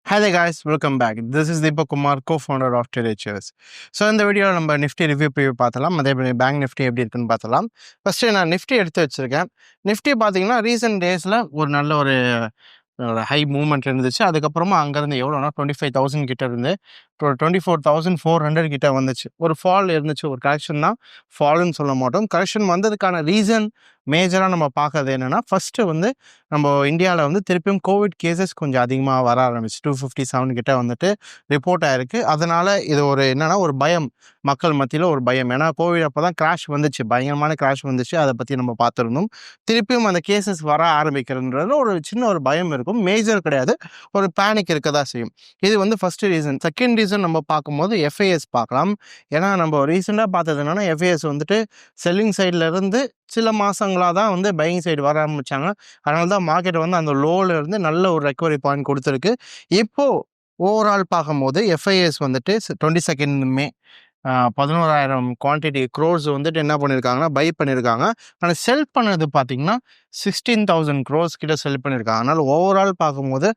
Hi there guys, welcome back. This is Deepak Kumar, co-founder of TradeHers. So இந்த வீடியோவில் நம்ம Nifty review preview பார்த்தலாம். அதே மாதிரி பேங்க் நிஃப்டி எப்படி இருக்குன்னு பார்த்தலாம். ஃபஸ்ட்டு நான் நிஃப்டி எடுத்து வச்சுருக்கேன். நிஃப்டி பார்த்தீங்கன்னா ரீசெண்ட் டேஸில் ஒரு நல்ல ஒரு ஹை மூவ்மெண்ட் இருந்துச்சு. அதுக்கப்புறமா அங்கேருந்து எவ்வளோனா 25,000 கிட்ட இருந்து 24,400 கிட்ட வந்துச்சு. ஒரு ஃபால் இருந்துச்சு, ஒரு கரெக்ஷன் தான். ஃபால்னு சொல்ல மாட்டோம். கரெக்ஷன் வந்ததுக்கான ரீசன் மேஜராக நம்ம பார்க்கறது என்னென்னா, ஃபஸ்ட்டு வந்து நம்ம இந்தியாவில் வந்து திருப்பியும் கோவிட் கேசஸ் கொஞ்சம் அதிகமாக வர ஆரம்பிச்சு. 257 கிட்ட வந்துட்டு ரிப்போர்ட் ஆயிருக்கு. அதனால் இது ஒரு என்னென்னா ஒரு பயம், மக்கள் மத்தியில் ஒரு பயம். ஏன்னா கோவிட் அப்போ தான் கிராஷ் வந்துச்சு, பயங்கரமான கிராஷ் வந்துச்சு. அதை பற்றி நம்ம பார்த்துருந்தோம். திருப்பியும் அந்த கேசஸ் வர ஆரம்பிக்கிறதுன்றது ஒரு சின்ன ஒரு பயம் இருக்கும். மேஜர் கிடையாது, ஒரு பேனிக் இருக்க தான் செய்யும். இது வந்து ஃபஸ்ட்டு ரீசன். செகண்ட் ரீசன் நம்ம பார்க்கும்போது எஃப்ஐஎஸ் பார்க்கலாம். ஏன்னா நம்ம ரீசெண்டாக பார்த்தது என்னென்னா, எஃப்ஐஎஸ் வந்துட்டு செல்லிங் சைட்லேருந்து சில மாதங்களாக தான் வந்து பையிங் சைடு வர ஆரம்பித்தாங்க. அதனால தான் மார்க்கெட் வந்து அந்த லோவில் இருந்து நல்ல ஒரு ரெக்கவரி பாயிண்ட் கொடுத்துருக்கு. இப்போது ஓவரால் பார்க்கும்போது எஃப்ஐஎஸ் வந்துட்டு 22 மே 11,000 குவான்டிட்டி க்ரோர்ஸ் வந்துட்டு என்ன பண்ணியிருக்காங்கன்னா பை பண்ணியிருக்காங்க. ஆனால் செல் பண்ணது பார்த்தீங்கன்னா 16,000 க்ரோர்ஸ் கிட்ட செல் பண்ணியிருக்காங்க. அதனால் ஓவரால் பார்க்கும்போது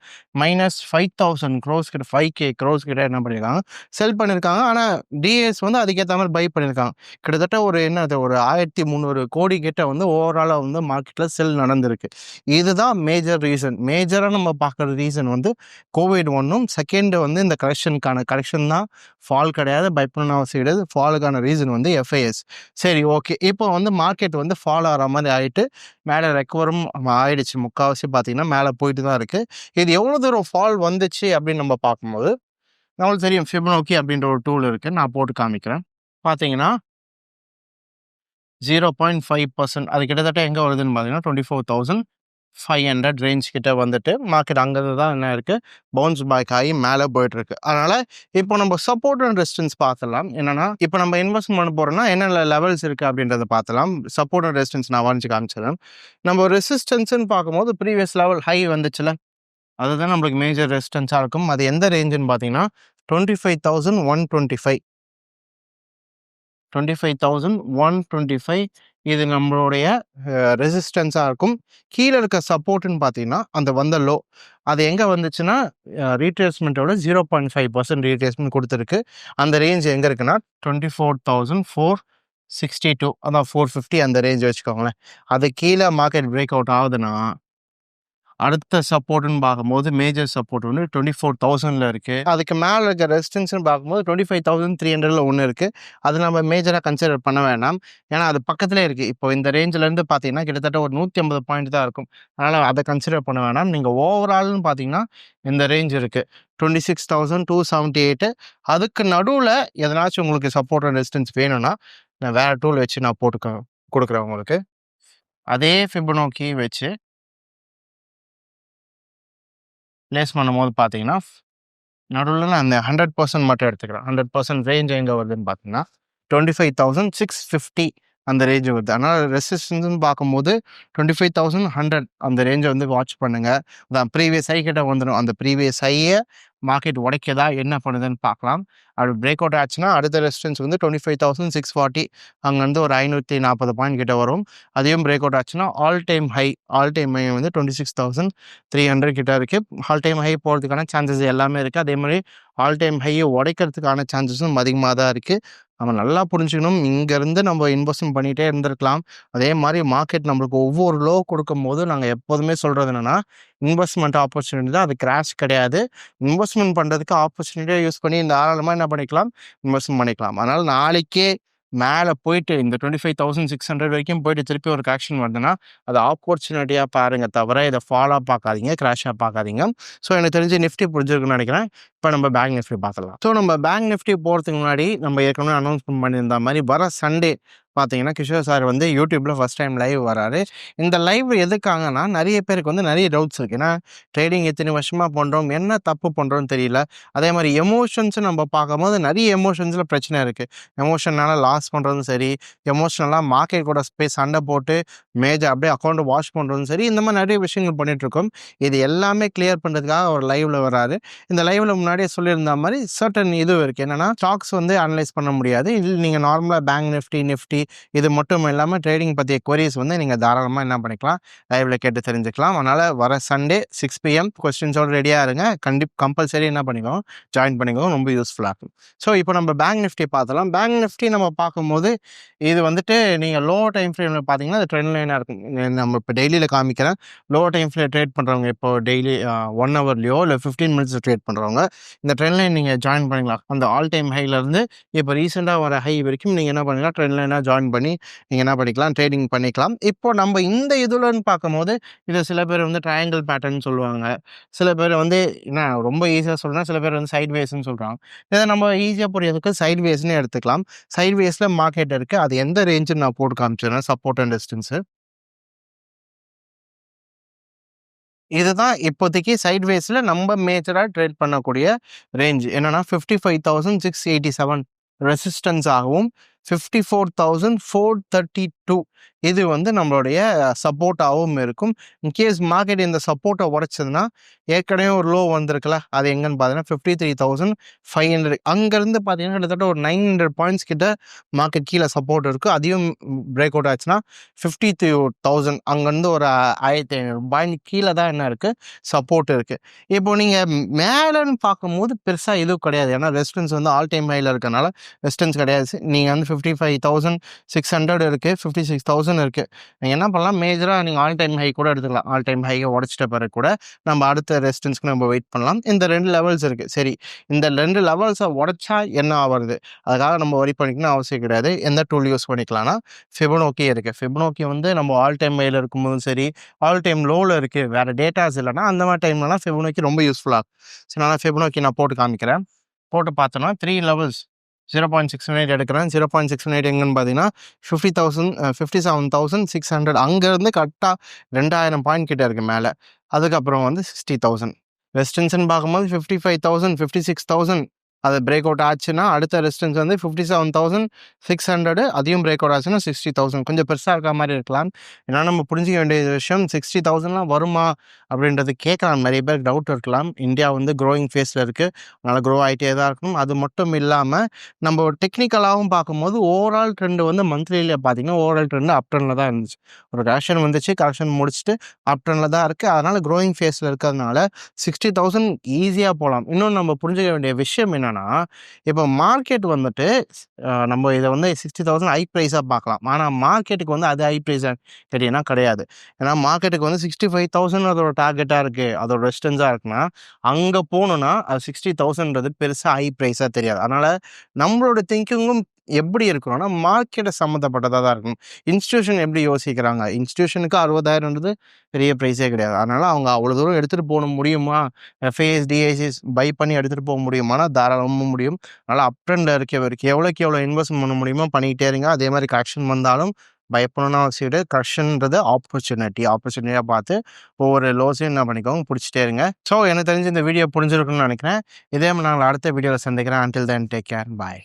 -5,000 க்ரோர்ஸ் கிட்ட 5K க்ரோர்ஸ் கிட்ட என்ன பண்ணியிருக்காங்க செல் பண்ணியிருக்காங்க. ஆனால் டிஎஸ் வந்து அதுக்கேற்ற மாதிரி பை பண்ணியிருக்காங்க. கிட்டத்தட்ட ஒரு ஒரு 1,300 கோடி கிட்ட வந்து ஓவராலாக வந்து மார்க்கெட்டில் செல் நடந்திருக்கு. இதுதான் மேஜர் ரீசன். மேஜராக நம்ம பார்க்குற ரீசன் வந்து கோவிட் ஒன்றும், செகண்டு வந்து இந்த கரெக்ஷன் தான், ஃபால் கிடையாது. பை பண்ண அவசியம் கிடையாது. ஃபாலுக்கான ரீசன் வந்து எஃப்ஐஎஸ். சரி, ஓகே. இப்போ வந்து மார்க்கெட் வந்து ஃபால் ஆகிற மாதிரி ஆகிட்டு மேலே ரெக்கவரும் ஆகிடுச்சு. முக்கால்வாசி பார்த்தீங்கன்னா மேலே போயிட்டு தான் இருக்குது. இது எவ்வளோ தூரம் ஃபால் வந்துச்சு அப்படின்னு நம்ம பார்க்கும்போது நம்மளுக்கு தெரியும். ஃபிபனோக்கி அப்படின்ற ஒரு டூல் இருக்குது, நான் போட்டு காமிக்கிறேன். பார்த்தீங்கன்னா 0.5%. அது கிட்டத்தட்ட எங்கே வருதுன்னு பார்த்தீங்கன்னா 24,500 ரேஞ்ச் கிட்ட வந்துட்டு மார்க்கெட் அங்கேருந்து தான் என்ன இருக்குது, பவுன்ஸ் பேக் ஆகி மேலே போயிட்டுருக்கு. அதனால் இப்போ நம்ம சப்போர்ட் அண்ட் ரெசிஸ்டன்ஸ் பார்த்துலாம். என்னென்னா, இப்போ நம்ம இன்வெஸ்ட்மெண்ட் பண்ண போகிறோம்னா என்னென்ன லெவல்ஸ் இருக்குது அப்படின்றத பார்த்துலாம். சப்போர்ட் அண்ட் ரெசிஸ்டன்ஸ் நான் வரைஞ்சி காமிச்சிடறேன். நம்ம ரெசிஸ்டன்ஸ்ன்னு பார்க்கும்போது ப்ரீவியஸ் லெவல் ஹை வந்துச்சுல, அதுதான் நம்மளுக்கு மேஜர் ரெசிஸ்டன்ஸாக இருக்கும். அது எந்த ரேஞ்சுன்னு பார்த்தீங்கன்னா 25,125. 25,125 இது நம்மளுடைய ரெசிஸ்டன்ஸாக இருக்கும். கீழே இருக்க சப்போர்ட்டுன்னு பார்த்தீங்கன்னா அந்த வந்த லோ, அது எங்கே வந்துச்சுன்னா ரீட்ரேஸ்மெண்ட்டோட 0.5% ரீட்ரேஸ்மெண்ட் கொடுத்துருக்கு. அந்த ரேஞ்ச் எங்கே இருக்குன்னா 24,462, அதான் 450 அந்த ரேஞ்ச் வச்சுக்கோங்களேன். அது கீழே மார்க்கெட் பிரேக் அவுட் ஆகுதுன்னா அடுத்த சப்போர்ட்டுன்னு பார்க்கும்போது மேஜர் சப்போர்ட் வந்து 24,000 இருக்குது. அதுக்கு மேலே இருக்க ரெசிஸ்டன்ஸ்னு பார்க்கும்போது 25,300 ஒன்று இருக்குது. அது நம்ம மேஜராக கன்சிடர் பண்ண வேண்டாம். ஏன்னா அது பக்கத்துலேயே இருக்குது. இப்போ இந்த ரேஞ்சிலேருந்து பார்த்தீங்கன்னா கிட்டத்தட்ட ஒரு 150 பாயிண்ட் தான் இருக்கும். அதனால் அதை கன்சிடர் பண்ண வேண்டாம். நீங்கள் ஓவரால்னு பார்த்தீங்கன்னா இந்த ரேஞ்ச் இருக்குது 26,278. அதுக்கு நடுவில் எதனாச்சும் உங்களுக்கு சப்போர்ட் அண்ட் ரெசிஸ்டன்ஸ் வேணும்னா நான் வேறு டூல் வச்சு நான் போட்டு கொடுக்குறேன் உங்களுக்கு. அதே ஃபிபனோக்கி வச்சு ப்ளேஸ் பண்ணும்போது பார்த்தீங்கன்னா நடுவில் நான் அந்த 100% மட்டும் எடுத்துக்கிறேன். 100% ரேஞ்ச் எங்கே வருதுன்னு பார்த்தீங்கன்னா 25,650 அந்த ரேஞ்ச் வருது. அதனால் ரெசிஸ்டன்ஸ்னு பார்க்கும்போது 25,100 அந்த ரேஞ்சை வந்து வாட்ச் பண்ணுங்கள். அதான் ப்ரீவியஸ் ஹை கிட்ட வந்துடும். அந்த ப்ரீவியஸ் ஹையை மார்க்கெட் உடைக்கதா என்ன பண்ணுதுன்னு பார்க்கலாம். அப்படி பிரேக் அவுட் ஆச்சுன்னா அடுத்த ரெசிஸ்டன்ஸ் வந்து 25,640, அங்கேருந்து ஒரு 540 பாயிண்ட் கிட்ட வரும். அதையும் பிரேக் அவுட் ஆச்சுன்னா ஆல் டைம் ஹை வந்து 26,300 கிட்ட இருக்குது. ஆல் டைம் ஹை போகிறதுக்கான சான்சஸ் எல்லாமே இருக்குது. அதே மாதிரி ஆல் டைம் ஹையை உடைக்கிறதுக்கான சான்சஸும் அதிகமாக தான் இருக்குது. நம்ம நல்லா புரிஞ்சுக்கணும். இங்கேருந்து நம்ம இன்வெஸ்ட்மெண்ட் பண்ணிகிட்டே இருந்திருக்கலாம். அதே மாதிரி மார்க்கெட் நம்மளுக்கு ஒவ்வொரு லோ கொடுக்கும் போது நாங்கள் எப்போதுமே சொல்கிறது என்னென்னா, இன்வெஸ்ட்மெண்ட் ஆப்பர்ச்சுனிட்டி தான், அது கிராஷ் கிடையாது. இன்வெஸ்ட்மெண்ட் பண்ணுறதுக்கு ஆப்பர்ச்சுனிட்டியாக யூஸ் பண்ணி இந்த ஆழமாக என்ன பண்ணிக்கலாம், இன்வெஸ்ட்மெண்ட் பண்ணிக்கலாம். அதனால் நாளைக்கே மேலே போயிட்டு இந்த 25,600 வரைக்கும் போயிட்டு திருப்பி ஒரு கரெக்ஷன் வருதுன்னா அது ஆப்பர்ச்சுனிட்டியாக பாருங்கள், தவிர இதை ஃபாலாக பார்க்காதீங்க, கிராஷாக பார்க்காதீங்க. ஸோ எனக்கு தெரிஞ்சு நிஃப்டி புரிஞ்சிருக்குன்னு நினைக்கிறேன். இப்போ நம்ம பேங்க் நிஃப்டி பார்க்கலாம். ஸோ நம்ம பேங்க் நிஃப்டி போகிறதுக்கு முன்னாடி நம்ம ஏற்கனவே அனௌன்ஸ்மெண்ட் பண்ணியிருந்த மாதிரி வர சண்டே பார்த்தீங்கன்னா கிஷோர் சார் வந்து யூடியூப்பில் ஃபஸ்ட் டைம் லைவ் வராரு. இந்த லைவ் எதுக்காகனா, நிறைய பேருக்கு வந்து நிறைய டவுட்ஸ் இருக்குது. ஏன்னா ட்ரேடிங் எத்தனை வருஷமாக பண்ணுறோம், என்ன தப்பு பண்ணுறோன்னு தெரியல. அதே மாதிரி எமோஷன்ஸ் நம்ம பார்க்கும்போது நிறைய எமோஷன்ஸில் பிரச்சனை இருக்குது. எமோஷனால் லாஸ் பண்ணுறதும் சரி, எமோஷனலாக மார்க்கெட் கூட போய் சண்டை போட்டு மேஜர் அப்படியே அக்கௌண்ட்டை வாஷ் பண்ணுறதும் சரி, இந்த மாதிரி நிறைய விஷயங்கள் பண்ணிகிட்ருக்கோம். இது எல்லாமே கிளியர் பண்ணுறதுக்காக அவர் லைவில் வராரு. இந்த லைவில் முன்னாடியே சொல்லியிருந்த மாதிரி சர்டன் இது இருக்குது. என்னென்னா ஸ்டாக்ஸ் வந்து அனலைஸ் பண்ண முடியாது. இது நீங்கள் நார்மலாக பேங்க் நிஃப்டி இது மட்டும் இல்லாமல் ட்ரேடிங் பற்றிய queries வந்து நீங்கள் தாராளமாக என்ன பண்ணிக்கலாம், லைவ்ல கேட்டு தெரிஞ்சுக்கலாம். அதனால் வர சண்டே 6 PM கொஸ்டின்ஸோட ரெடியாக இருங்க. கம்பல்சரி என்ன பண்ணிக்கோங்க, ஜாயின் பண்ணிக்கோங்க. ரொம்ப யூஸ்ஃபுல்லாக இருக்கும். ஸோ இப்போ நம்ம பேங்க் நிஃப்டி பார்த்தலாம். பேங்க் நிஃப்டி நம்ம பார்க்கும்போது இது வந்துட்டு நீங்கள் லோ டைம் ஃப்ரேமில் பார்த்தீங்கன்னா அது ட்ரெண்ட் லைனாக இருக்கும். நம்ம இப்போ டெய்லியில் காமிக்கிறேன். லோ டைம் ஃப்ரேம் ட்ரேட் பண்ணுறவங்க இப்போ டெய்லி 1 ஹவர்லையோ இல்லை 15 மினிட்ஸ் ட்ரேட் பண்ணுறவங்க இந்த ட்ரெண்ட் லைன் நீங்கள் ஜாயின் பண்ணிக்கலாம். அந்த ஆல் டைம் ஹைலேருந்து இப்போ ரீசெண்டாக வர ஹை வரைக்கும் நீங்கள் என்ன பண்ணிக்கலாம், ட்ரெண்ட் லைனாக ஜாயின் பண்ணி நீங்கள் என்ன பண்ணிக்கலாம், ட்ரேடிங் பண்ணிக்கலாம். இப்போ நம்ம இந்த இதுலன்னு பார்க்கும்போது இது சில பேர் வந்து ட்ரையாங்கிள் பேட்டர்ன் சொல்லுவாங்க. சில பேர் வந்து என்ன ரொம்ப ஈஸியாக சொல்கிறேன், சில பேர் வந்து சைட் வேஸ்ன்னு சொல்கிறாங்க. இதை நம்ம ஈஸியாக புரியறதுக்கு சைட் வேஸ்ன்னு எடுத்துக்கலாம். சைட் வேஸில் மார்க்கெட் இருக்குது. அது எந்த ரேஞ்சுன்னு நான் போட்டு காமிச்சிடுறேன், சப்போர்ட் அண்ட் ரெசிஸ்டன்ஸு. இதுதான் இப்போதைக்கு சைட்வேஸில் நம்ம மேஜராக ட்ரேட் பண்ணக்கூடிய ரேஞ்ச் என்னன்னா 55,687 ரெசிஸ்டன்ஸ் ஆகவும் 54,432 இது வந்து நம்மளுடைய சப்போர்ட்டாகவும் இருக்கும். இன்கேஸ் மார்க்கெட் இந்த சப்போர்ட்டை உடைச்சதுன்னா ஏற்கனவே ஒரு லோ வந்திருக்குல்ல, அது எங்கன்னு பார்த்தீங்கன்னா 53,500 அங்கேருந்து பார்த்தீங்கன்னா கிட்டத்தட்ட ஒரு 900 பாயிண்ட்ஸ் கிட்ட மார்க்கெட் கீழே சப்போர்ட் இருக்குது. அதையும் பிரேக் அவுட் ஆச்சுன்னா 53,000 அங்கேருந்து ஒரு 1,500 பாயிண்ட் கீழே தான் என்ன இருக்குது, சப்போர்ட் இருக்குது. இப்போ நீங்கள் மேலேன்னு பார்க்கும்போது பெருசாக எதுவும் கிடையாது. ஏன்னா ரெசிஸ்டன்ஸ் வந்து ஆல் டைம் ஹையில் இருக்கனால ரெசிஸ்டன்ஸ் கிடையாது. நீங்கள் வந்து 55,600 இருக்குது, 56,000 இருக்குது. நீங்கள் என்ன பண்ணலாம், மேஜராக நீங்கள் ஆல் டைம் ஹை கூட எடுத்துக்கலாம். ஆல் டைம் ஹையை உடச்சிட்ட பிறகு கூட நம்ம அடுத்த ரெசிஸ்டன்ஸ்க்கு நம்ம வெயிட் பண்ணலாம். இந்த 2 லெவல்ஸ் இருக்குது. சரி, இந்த 2 லெவல்ஸை உடச்சா என்ன ஆகுறது, அதுக்காக நம்ம வரி பண்ணிக்கணும்னு அவசியம் கிடையாது. எந்த டூல் யூஸ் பண்ணிக்கலாம்னா ஃபிபோனாக்கி இருக்குது. ஃபிபோனாக்கி வந்து நம்ம ஆல் டைம் ஹையில் இருக்கும்போதும் சரி, ஆல் டைம் லோவில் இருக்குது, வேறு டேட்டாஸ் இல்லைன்னா அந்த மாதிரி டைம்லலாம் ஃபிபோனாக்கி ரொம்ப யூஸ்ஃபுல்லாக இருக்கும். சரி, நான் ஃபிபோனாக்கி நான் போட்டு காமிக்கிறேன். போட்டு பார்த்தோன்னா 3 லெவல்ஸ் 0.618 எடுக்கிறேன். 0.618 எங்கன்னு பார்த்தீங்கன்னா 57,600 அங்கேருந்து கரெக்டாக 2,000 பாயிண்ட் கிட்ட இருக்குது மேலே. அதுக்கப்புறம் வந்து 60,000 ரெசிஸ்டன்ஸ்ன்னு பார்க்கும்போது 55,000 56,000 அது பிரேக் அவுட் ஆச்சுன்னா அடுத்த ரெசிஸ்டன்ஸ் வந்து 57,600 அதையும் பிரேக் அவுட் ஆச்சுன்னா 60,000 கொஞ்சம் பெருசாக இருக்க மாதிரி இருக்கலாம். ஏன்னா நம்ம புரிஞ்சிக்க வேண்டிய விஷயம் 60,000லாம் வருமா அப்படின்றது கேட்கலாம். நிறைய பேர் டவுட் இருக்கலாம். இந்தியா வந்து க்ரோயிங் ஃபேஸில் இருக்குது, அதனால் க்ரோ ஆகிட்டே தான் இருக்கணும். அது மட்டும் இல்லாமல் நம்ம டெக்னிக்கலாகவும் பார்க்கும்போது ஓவரால் ட்ரெண்டு வந்து மந்த்லியில் பார்த்தீங்கன்னா ஓவரால் ட்ரெண்டு அப் ட்ரெண்டில் தான் இருந்துச்சு. ஒரு கரெக்ஷன் வந்துச்சு, கரெக்ஷன் முடிச்சுட்டு அப் ட்ரெண்டில் தான் இருக்குது. அதனால் க்ரோயிங் ஃபேஸில் இருக்கிறதுனால 60,000 ஈஸியாக போகலாம். இன்னொன்று நம்ம புரிஞ்சிக்க வேண்டிய விஷயம் என்னென்னா, இப்போ மார்க்கெட் வந்துட்டு நம்ம இதை வந்து 60,000 ஹை ப்ரைஸாக பார்க்கலாம். ஆனால் மார்க்கெட்டுக்கு வந்து அது ஹை ப்ரைஸாக கேட்டீங்கன்னா கிடையாது. ஏன்னா மார்க்கெட்டுக்கு வந்து 65,000 அதோட டார்கெட்டாக இருக்குது, அதோட ரெசிஸ்டன்ஸாக இருக்குன்னா அங்கே போகணுன்னா அது 60,000ன்றது பெருசாக ஹை ப்ரைஸாக தெரியாது. அதனால் நம்மளோட திங்கிங்கும் எப்படி இருக்கணும்னா மார்க்கெட்டை சம்மந்தப்பட்டதாக தான் இருக்கும். இன்ஸ்டியூஷன் எப்படி யோசிக்கிறாங்க, இன்ஸ்டியூஷனுக்கு 60,000ன்றது பெரிய ப்ரைஸே கிடையாது. அதனால் அவங்க அவ்வளோ தூரம் எடுத்துகிட்டு போக முடியுமா, எஃப்ஐஎஸ் டிஐசிஸ் பை பண்ணி எடுத்துகிட்டு போக முடியுமானா தாராளமாக முடியும். அதனால் அப் ட்ரெண்டில் இருக்க வரைக்கும் எவ்வளோக்கு எவ்வளோ இன்வெஸ்ட் பண்ண முடியுமோ பண்ணிக்கிட்டே இருங்க. அதே மாதிரி கரெக்ஷன் வந்தாலும் பயப்படணும்னு அவசியம் இல்லை. கரெக்ஷன்ன்றது ஆப்பர்ச்சுனிட்டியாக பார்த்து ஒவ்வொரு லோஸையும் என்ன பண்ணிக்கோங்க, பிடிச்சிட்டே இருங்க. ஸோ எனக்கு தெரிஞ்சு இந்த வீடியோ புரிஞ்சிருக்குன்னு நினைக்கிறேன். இதே மாதிரி நாங்கள் அடுத்த வீடியோவில் சந்திக்கிறேன். அன்டில் தென் டேக் கேர், பாய்.